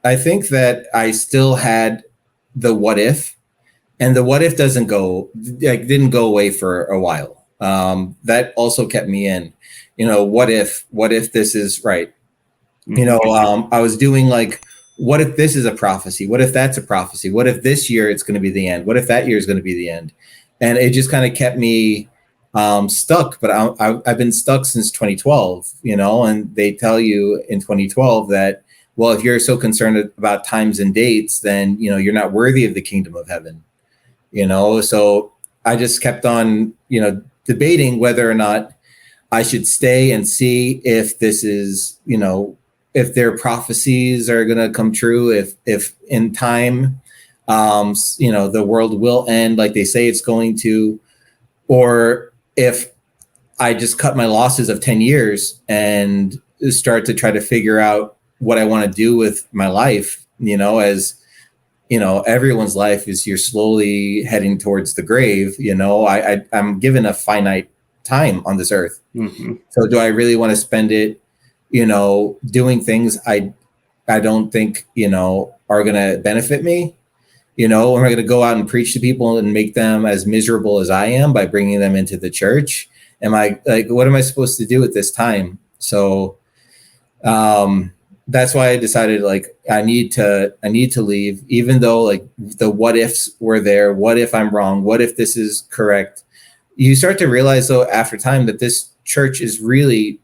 I think that I still had the what if, and the what if didn't go away for a while. That also kept me in, what if this is right? I was doing like, what if this is a prophecy? What if that's a prophecy? What if this year it's going to be the end? What if that year is going to be the end? And it just kind of kept me stuck. But I've been stuck since 2012, and they tell you in 2012 that, well, if you're so concerned about times and dates, then, you're not worthy of the kingdom of heaven, So I just kept on, debating whether or not I should stay and see if this is, if their prophecies are going to come true, if in time, the world will end like they say it's going to, or if I just cut my losses of 10 years and start to try to figure out what I want to do with my life, as, everyone's life is you're slowly heading towards the grave. I'm given a finite time on this earth. Mm-hmm. So do I really want to spend it, doing things I don't think, are going to benefit me? Am I going to go out and preach to people and make them as miserable as I am by bringing them into the church? What am I supposed to do at this time? So that's why I decided I need to leave, even though the what ifs were there. What if I'm wrong? What if this is correct? You start to realize though after time that this church is really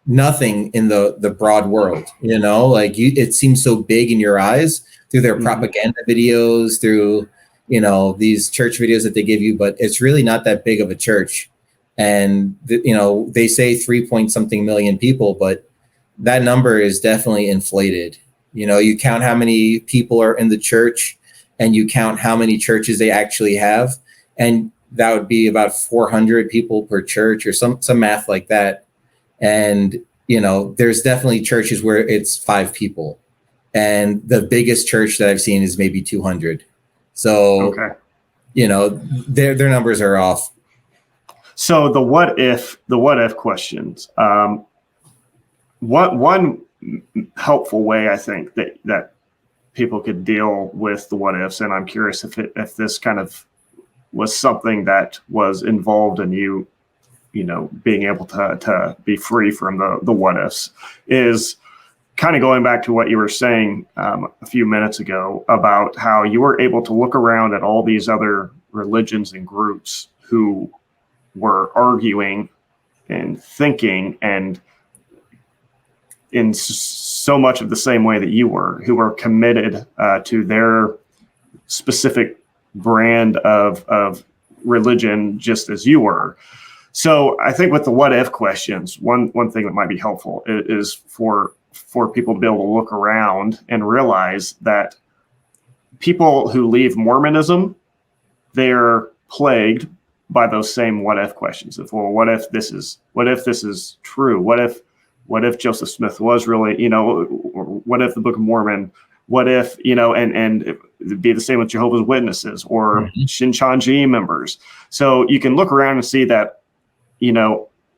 nothing in the broad world, it seems so big in your eyes through their propaganda videos, through, these church videos that they give you, but it's really not that big of a church. And, they say 3 point something million people, but that number is definitely inflated. You count how many people are in the church and you count how many churches they actually have. And that would be about 400 people per church or some math like that. And, there's definitely churches where it's 5 people. And the biggest church that I've seen is maybe 200. So, okay. Their numbers are off. So the what if questions, one helpful way I think that people could deal with the what ifs, and I'm curious if this kind of was something that was involved in you being able to be free from the what ifs, is kind of going back to what you were saying a few minutes ago about how you were able to look around at all these other religions and groups who were arguing and thinking and in so much of the same way that you were, who were committed to their specific brand of religion, just as you were. So I think with the what if questions, one thing that might be helpful is for people to be able to look around and realize that people who leave Mormonism, they're plagued by those same what if questions of, well, what if this is true? What if Joseph Smith was really, what if the Book of Mormon, what if, and it'd be the same with Jehovah's Witnesses or Shincheonji members. So you can look around and see that,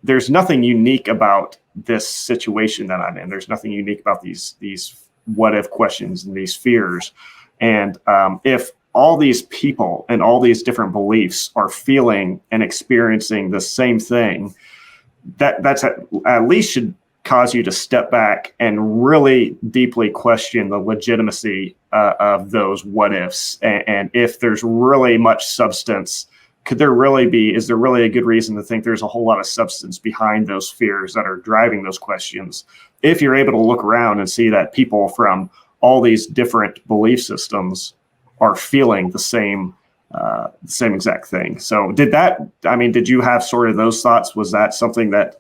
there's nothing unique about this situation that I'm in. There's nothing unique about these what if questions and these fears. And if all these people and all these different beliefs are feeling and experiencing the same thing, that's at least should cause you to step back and really deeply question the legitimacy of those what ifs. And if there's really much substance, is there really a good reason to think there's a whole lot of substance behind those fears that are driving those questions? If you're able to look around and see that people from all these different belief systems are feeling the same exact thing. So did you have sort of those thoughts? Was that something that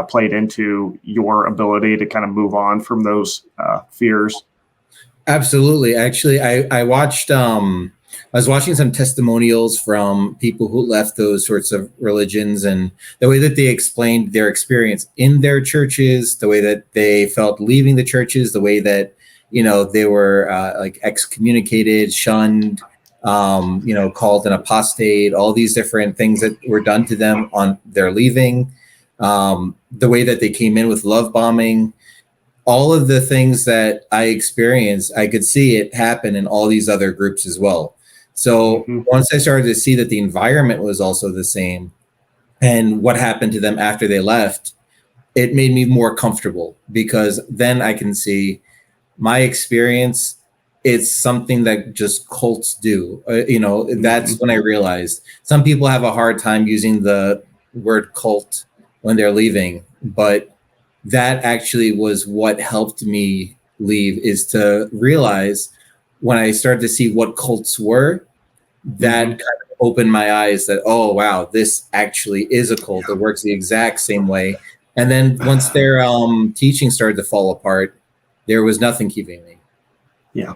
played into your ability to kind of move on from those fears? Absolutely. Actually, I was watching some testimonials from people who left those sorts of religions, and the way that they explained their experience in their churches, the way that they felt leaving the churches, the way that, they were excommunicated, shunned, called an apostate, all these different things that were done to them on their leaving, the way that they came in with love bombing. all of the things that I experienced, I could see it happen in all these other groups as well. So once I started to see that the environment was also the same and what happened to them after they left, it made me more comfortable, because then I can see my experience. It's something that just cults do. That's when I realized some people have a hard time using the word cult when they're leaving, but that actually was what helped me leave, is to realize when I started to see what cults were, that kind of opened my eyes that, oh, wow, this actually is a cult. It works the exact same way. And then once their teaching started to fall apart, there was nothing keeping me. Yeah.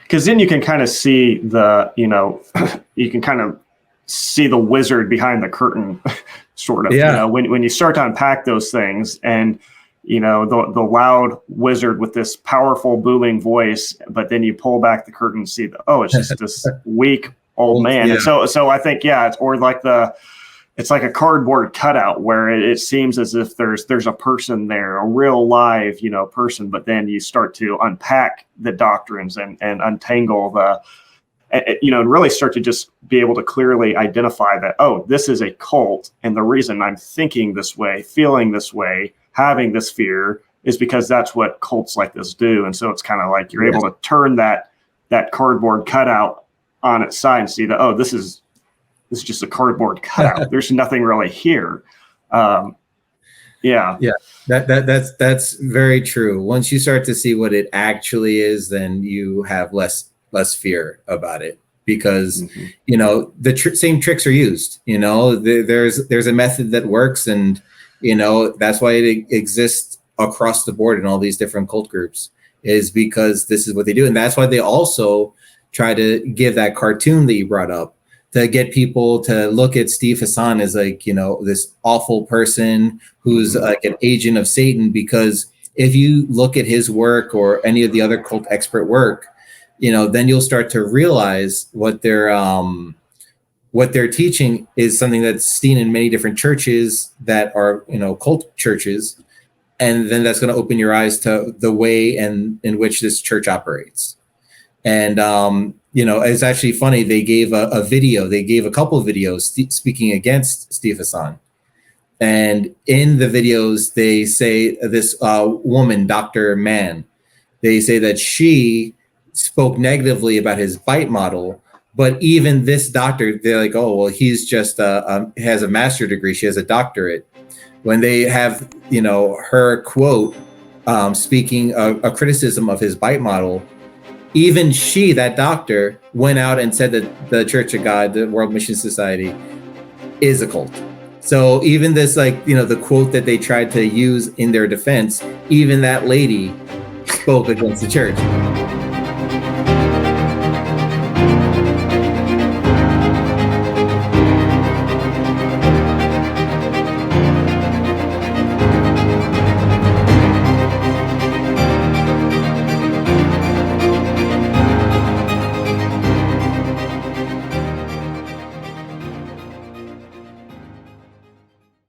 Because then you can kind of see you can kind of see the wizard behind the curtain, sort of. Yeah. When you start to unpack those things, and the loud wizard with this powerful booming voice, but then you pull back the curtain and see it's just this weak old man. Yeah. And so I think it's like a cardboard cutout where it seems as if there's a person there, a real live, person, but then you start to unpack the doctrines and untangle and really start to just be able to clearly identify that, this is a cult. And the reason I'm thinking this way, feeling this way, having this fear is because that's what cults like this do. And so it's kind of like you're able to turn that cardboard cutout on its side and see that, this is just a cardboard cutout. There's nothing really here. Yeah. That's very true. Once you start to see what it actually is, then you have less fear about it, because the same tricks are used. There's a method that works, and that's why it exists across the board in all these different cult groups, is because this is what they do. And that's why they also try to give that cartoon that you brought up, to get people to look at Steve Hassan as this awful person who's like an agent of Satan. Because if you look at his work or any of the other cult expert work, then you'll start to realize what they're teaching is something that's seen in many different churches that are, cult churches. And then that's going to open your eyes to the way in which this church operates. And, it's actually funny. They gave a video. They gave a couple of videos speaking against Steve Hassan. And in the videos, they say this woman, Dr. Mann, they say that she spoke negatively about his bite model. But even this doctor, they're like, oh, well, he's just has a master's degree. She has a doctorate. When they have, her quote speaking a criticism of his bite model, even she, that doctor, went out and said that the Church of God, the World Mission Society, is a cult. So even this, the quote that they tried to use in their defense, even that lady spoke against the church.